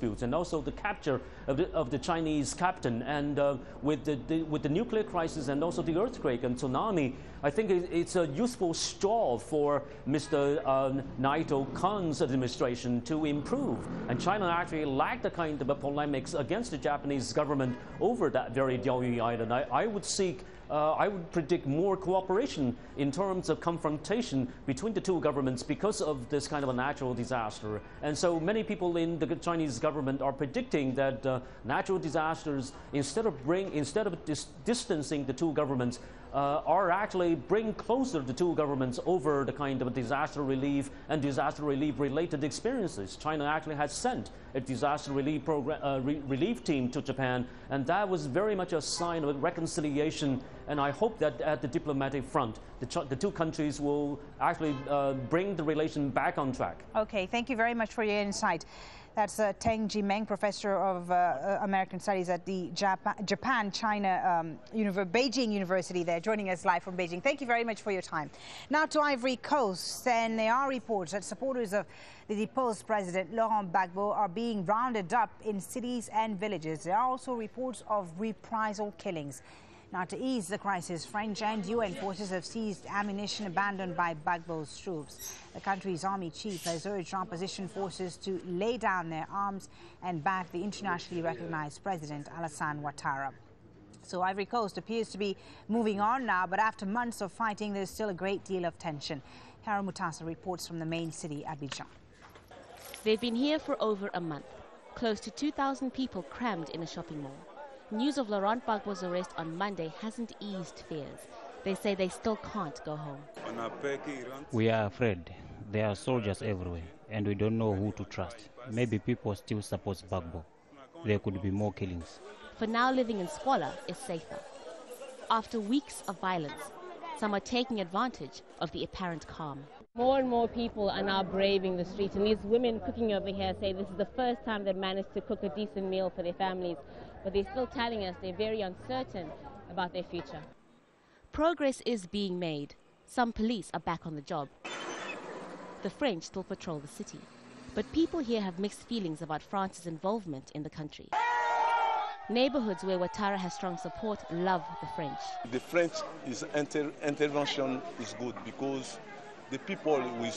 disputes and also the capture of the Chinese captain. And with the nuclear crisis and also the earthquake and tsunami, I think it's a useful straw for Mr. Naito Kan's administration to improve. And China actually lacked the kind of polemics against the Japanese government over that very Diaoyu Island. I would predict more cooperation in terms of confrontation between the two governments because of this kind of a natural disaster. And so many people in the Chinese government are predicting that natural disasters, instead of distancing the two governments, are actually bring closer the two governments over the kind of disaster relief and disaster relief related experiences. China actually has sent a disaster relief relief team to Japan, and that was very much a sign of reconciliation. And I hope that at the diplomatic front, the two countries will actually bring the relation back on track. Okay, thank you very much for your insight. That's Teng Jimeng, Professor of American Studies at the Japan-China Beijing University there, joining us live from Beijing. Thank you very much for your time. Now to Ivory Coast, and there are reports that supporters of the deposed president, Laurent Gbagbo, are being rounded up in cities and villages. There are also reports of reprisal killings. Now, to ease the crisis, French and UN forces have seized ammunition abandoned by Gbagbo's troops. The country's army chief has urged opposition forces to lay down their arms and back the internationally recognized president, Alassane Ouattara. So Ivory Coast appears to be moving on now, but after months of fighting, there's still a great deal of tension. Harold Mutasa reports from the main city, Abidjan. They've been here for over a month. Close to 2,000 people crammed in a shopping mall. News of Laurent Gbagbo's arrest on Monday hasn't eased fears. They say they still can't go home. We are afraid. There are soldiers everywhere, and we don't know who to trust. Maybe people still support Gbagbo. There could be more killings. For now, living in squalor is safer. After weeks of violence, some are taking advantage of the apparent calm. More and more people are now braving the streets, and these women cooking over here say this is the first time they've managed to cook a decent meal for their families. But they're still telling us they're very uncertain about their future. Progress is being made. Some police are back on the job. The French still patrol the city. But people here have mixed feelings about France's involvement in the country. Neighborhoods where Ouattara has strong support love the French. The French intervention is good because the people will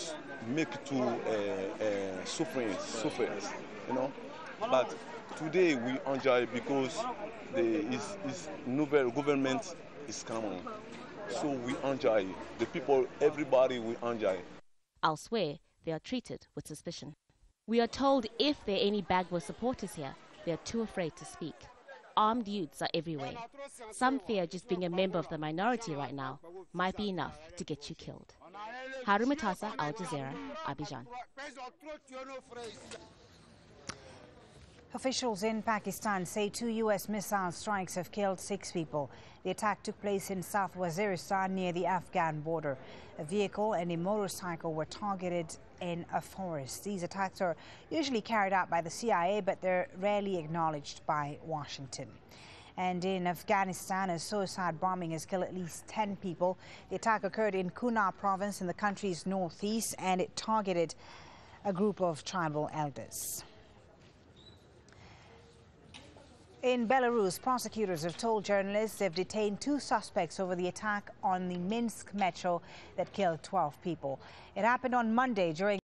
make to sufferance, you know. But today we enjoy because his new government is coming. So we enjoy. The people, everybody, we enjoy. Elsewhere, they are treated with suspicion. We are told if there are any Gbagbo supporters here, they are too afraid to speak. Armed youths are everywhere. Some fear just being a member of the minority right now might be enough to get you killed. Haru Matasa, Al Jazeera, Abidjan. Officials in Pakistan say 2 U.S. missile strikes have killed 6 people. The attack took place in South Waziristan near the Afghan border. A vehicle and a motorcycle were targeted in a forest. These attacks are usually carried out by the CIA, but they're rarely acknowledged by Washington. And in Afghanistan, a suicide bombing has killed at least 10 people. The attack occurred in Kunar province in the country's northeast, and it targeted a group of tribal elders. In Belarus, prosecutors have told journalists they've detained 2 suspects over the attack on the Minsk metro that killed 12 people. It happened on Monday during